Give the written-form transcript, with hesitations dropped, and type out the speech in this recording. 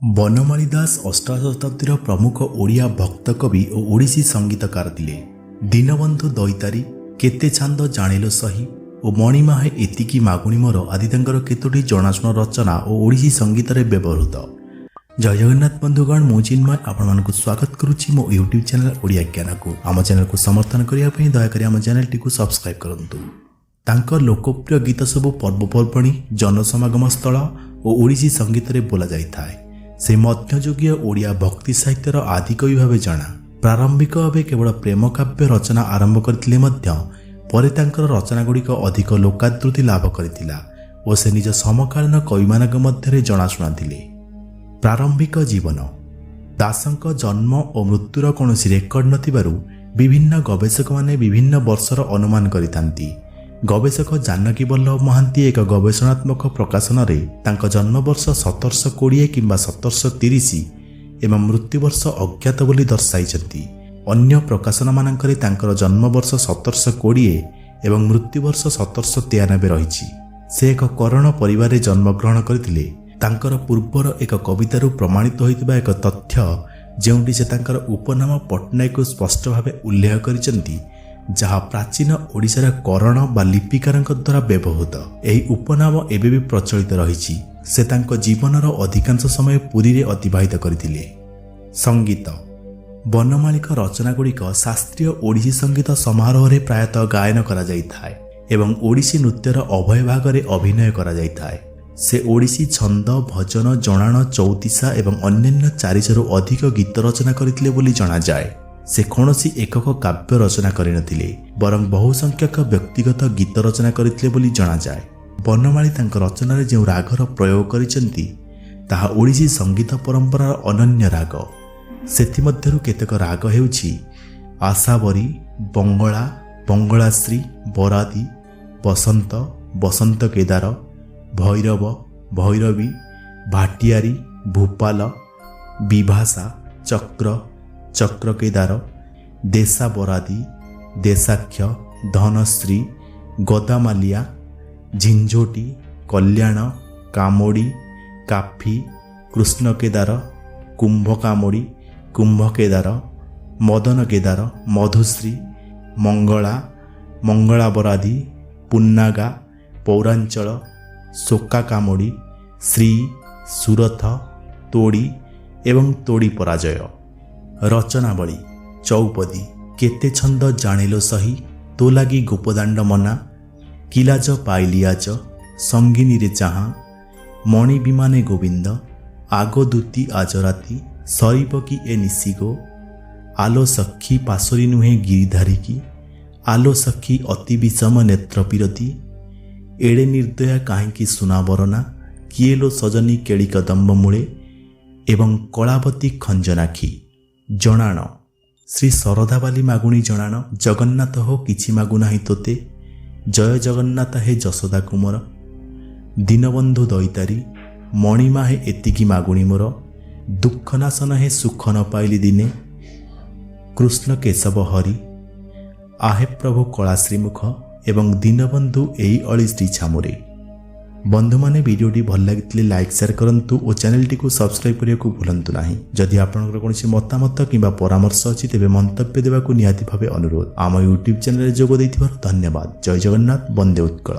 ବନମାଳୀ ଦାସ ଅଷ୍ଟାଦଶ ଶତାବ୍ଦୀର ପ୍ରମୁଖ ଓଡ଼ିଆ ଭକ୍ତ କବି ଓ ଓଡ଼ିଶୀ ସଙ୍ଗୀତକାର ଥିଲେ। ଦୀନବନ୍ଧୁ ଦଇତାରୀ, କେତେ ଛାନ୍ଦ ଜାଣିଲ ସହି ଓ ମଣିମାହେ ଏତିକି ମାଗୁଣି ମୋର ଆଦି ତାଙ୍କର କେତୋଟି ଜଣାଶୁଣା ରଚନା ଓ ଓଡ଼ିଶୀ ସଙ୍ଗୀତରେ ବ୍ୟବହୃତ। ଜୟ ଜଗନ୍ନାଥ ବନ୍ଧୁଗଣ, ମୁଁ ଚିନ୍ମୟ ଆପଣମାନଙ୍କୁ ସ୍ୱାଗତ କରୁଛି ମୋ ୟୁଟ୍ୟୁବ୍ ଚ୍ୟାନେଲ ଓଡ଼ିଆ ଜ୍ଞାନକୁ। ଆମ ଚ୍ୟାନେଲକୁ ସମର୍ଥନ କରିବା ପାଇଁ ଦୟାକରି ଆମ ଚ୍ୟାନେଲଟିକୁ ସବସ୍କ୍ରାଇବ୍ କରନ୍ତୁ। ତାଙ୍କ ଲୋକପ୍ରିୟ ଗୀତ ସବୁ ପର୍ବପର୍ବାଣୀ, ଜନସମାଗମ ସ୍ଥଳ ଓ ଓଡ଼ିଶୀ ସଙ୍ଗୀତରେ ବୋଲାଯାଇଥାଏ। ସେ ମଧ୍ୟଯୁଗୀୟ ଓଡ଼ିଆ ଭକ୍ତି ସାହିତ୍ୟର ଆଦିକବି ଭାବେ ଜଣା। ପ୍ରାରମ୍ଭିକ ଭାବେ କେବଳ ପ୍ରେମ କାବ୍ୟ ରଚନା ଆରମ୍ଭ କରିଥିଲେ ମଧ୍ୟ ପରେ ତାଙ୍କର ରଚନାଗୁଡ଼ିକ ଅଧିକ ଲୋକାଦୃତି ଲାଭ କରିଥିଲା ଓ ସେ ନିଜ ସମକାଳୀନ କବିମାନଙ୍କ ମଧ୍ୟରେ ଜଣାଶୁଣା ଥିଲେ। ପ୍ରାରମ୍ଭିକ ଜୀବନ। ଦାସଙ୍କ ଜନ୍ମ ଓ ମୃତ୍ୟୁର କୌଣସି ରେକର୍ଡ ନଥିବାରୁ ବିଭିନ୍ନ ଗବେଷକମାନେ ବିଭିନ୍ନ ବର୍ଷର ଅନୁମାନ କରିଥାନ୍ତି। ଗବେଷକ ଜାନକୀ ବଲ୍ଲଭ ମହାନ୍ତି ଏକ ଗବେଷଣାତ୍ମକ ପ୍ରକାଶନରେ ତାଙ୍କ ଜନ୍ମବର୍ଷ 1720 କିମ୍ବା 1730 ଏବଂ ମୃତ୍ୟୁବର୍ଷ ଅଜ୍ଞାତ ବୋଲି ଦର୍ଶାଇଛନ୍ତି। ଅନ୍ୟ ପ୍ରକାଶନମାନଙ୍କରେ ତାଙ୍କର ଜନ୍ମବର୍ଷ 1720 ଏବଂ ମୃତ୍ୟୁବର୍ଷ 1793 ରହିଛି। ସେ ଏକ କରଣ ପରିବାରରେ ଜନ୍ମଗ୍ରହଣ କରିଥିଲେ। ତାଙ୍କର ପୂର୍ବର ଏକ କବିତାରୁ ପ୍ରମାଣିତ ହୋଇଥିବା ଏକ ତଥ୍ୟ, ଯେଉଁଠି ସେ ତାଙ୍କର ଉପନାମ ପଟ୍ଟନାୟକକୁ ସ୍ପଷ୍ଟ ଭାବେ ଉଲ୍ଲେଖ କରିଛନ୍ତି, ଯାହା ପ୍ରାଚୀନ ଓଡ଼ିଶାର କରଣ ବା ଲିପିକାରଙ୍କ ଦ୍ୱାରା ବ୍ୟବହୃତ। ଏହି ଉପନାମ ଏବେ ବି ପ୍ରଚଳିତ ରହିଛି। ସେ ତାଙ୍କ ଜୀବନର ଅଧିକାଂଶ ସମୟ ପୁରୀରେ ଅତିବାହିତ କରିଥିଲେ। ସଙ୍ଗୀତ। ବନମାଳୀଙ୍କ ରଚନାଗୁଡ଼ିକ ଶାସ୍ତ୍ରୀୟ ଓଡ଼ିଶୀ ସଙ୍ଗୀତ ସମାରୋହରେ ପ୍ରାୟତଃ ଗାୟନ କରାଯାଇଥାଏ ଏବଂ ଓଡ଼ିଶୀ ନୃତ୍ୟର ଅଭୟ ଭାଗରେ ଅଭିନୟ କରାଯାଇଥାଏ। ସେ ଓଡ଼ିଶୀ ଛନ୍ଦ, ଭଜନ, ଜଣାଣ, ଚଉତିଶା ଏବଂ ଅନ୍ୟାନ୍ୟ 400ରୁ ଅଧିକ ଗୀତ ରଚନା କରିଥିଲେ ବୋଲି ଜଣାଯାଏ। ସେ କୌଣସି ଏକକ କାବ୍ୟ ରଚନା କରିନଥିଲେ, ବରଂ ବହୁ ସଂଖ୍ୟକ ବ୍ୟକ୍ତିଗତ ଗୀତ ରଚନା କରିଥିଲେ ବୋଲି ଜଣାଯାଏ। ବନମାଳୀ ତାଙ୍କ ରଚନାରେ ଯେଉଁ ରାଗର ପ୍ରୟୋଗ କରିଛନ୍ତି, ତାହା ଓଡ଼ିଶୀ ସଙ୍ଗୀତ ପରମ୍ପରାର ଅନନ୍ୟ ରାଗ। ସେଥିମଧ୍ୟରୁ କେତେକ ରାଗ ହେଉଛି ଆଶାବରୀ, ବଙ୍ଗଳା, ବଙ୍ଗଳାଶ୍ରୀ, ବରାଦୀ, ବସନ୍ତ, ବସନ୍ତ କେଦାର, ଭୈରବ, ଭୈରବୀ, ଭାଟିଆରୀ, ଭୂପାଲ, ବିଭାସା, ଚକ୍ର, ଚକ୍ର କେଦାର, ଦେଶା ବରାଦୀ, ଦେଶାକ୍ଷ, ଧନଶ୍ରୀ, ଗଦାମାଲିଆ, ଝିଞ୍ଝୋଟି, କଲ୍ୟାଣ, କାମୋଡ଼ି, କାଫି, କୃଷ୍ଣ କେଦାର, କୁମ୍ଭ କାମୋଡ଼ି, କୁମ୍ଭ କେଦାର, ମଦନ କେଦାର, ମଧୁଶ୍ରୀ, ମଙ୍ଗଳା, ମଙ୍ଗଳା ବରାଦୀ, ପୁନ୍ନାଗା, ପୌରାଞ୍ଚଳ, ଶୋକା କାମୋଡ଼ି, ଶ୍ରୀ, ସୁରଥ, ତୋଡ଼ି ଏବଂ ତୋଡ଼ି ପରାଜୟ। ରଚନାବଳୀ। ଚୌପଦୀ। କେତେ ଛନ୍ଦ ଜାଣିଲ ସହି, ତୋ ଲାଗି ଗୋପଦାଣ୍ଡ ମନା, କିଲାଜ ପାଇଲି ଆଜ, ସଙ୍ଗିନୀରେ ଚାହାଁ, ମଣି ବିମାନେ ଗୋବିନ୍ଦ, ଆଗ ଦୂତି ଆଜ ରାତି, ସରିବ କି ଏ ନିଶିଗୋ, ଆଲୋ ସଖୀ ପାଶୋରି ନୁହେଁ ଗିରିଧାରିକି, ଆଲୋ ସଖୀ ଅତି ବିଷମ ନେତ୍ର ପିରତି, ଏଡ଼େ ନିର୍ଦ୍ଦୟା କାହିଁକି ସୁନାବରନା, କିଏ ଲୋ ସଜନୀ କେଳି କଦମ୍ବ ମୂଳେ, ଏବଂ କଳାବତୀ ଖଞ୍ଜନାଖି। ଜଣାଣ। ଶ୍ରୀ ଶରଧାବାଲି ମାଗୁଣି ଜଣାଣ। ଜଗନ୍ନାଥ ହୋ କିଛି ମାଗୁନାହିଁ ତୋତେ, ଜୟ ଜଗନ୍ନାଥ ହେ ଯଶୋଦା କୁମର, ଦୀନବନ୍ଧୁ ଦଇତାରୀ, ମଣିମାହେ ଏତିକି ମାଗୁଣି ମୋର, ଦୁଃଖ ନାଶନ ହେ ସୁଖ ନ ପାଇଲି ଦିନେ, କୃଷ୍ଣ କେଶବ ହରି, ଆହେ ପ୍ରଭୁ କଳା ଶ୍ରୀମୁଖ ଏବଂ ଦୀନବନ୍ଧୁ ଏଇ ଅଳି ଶ୍ରୀ ଛାମୁରେ। ବନ୍ଧୁମାନେ, ଭିଡ଼ିଓଟି ଭଲ ଲାଗିଥିଲେ ଲାଇକ୍ ସେୟାର କରନ୍ତୁ ଓ ଚ୍ୟାନେଲଟିକୁ ସବସ୍କ୍ରାଇବ୍ କରିବାକୁ ଭୁଲନ୍ତୁ ନାହିଁ। ଯଦି ଆପଣଙ୍କର କୌଣସି ମତାମତ କିମ୍ବା ପରାମର୍ଶ ଅଛି, ତେବେ ମନ୍ତବ୍ୟ ଦେବାକୁ ନିହାତି ଭାବେ ଅନୁରୋଧ। ଆମ ୟୁଟ୍ୟୁବ୍ ଚ୍ୟାନେଲରେ ଯୋଗ ଦେଇଥିବାରୁ ଧନ୍ୟବାଦ। ଜୟ ଜଗନ୍ନାଥ, ବନ୍ଦେ ଉତ୍କଳ।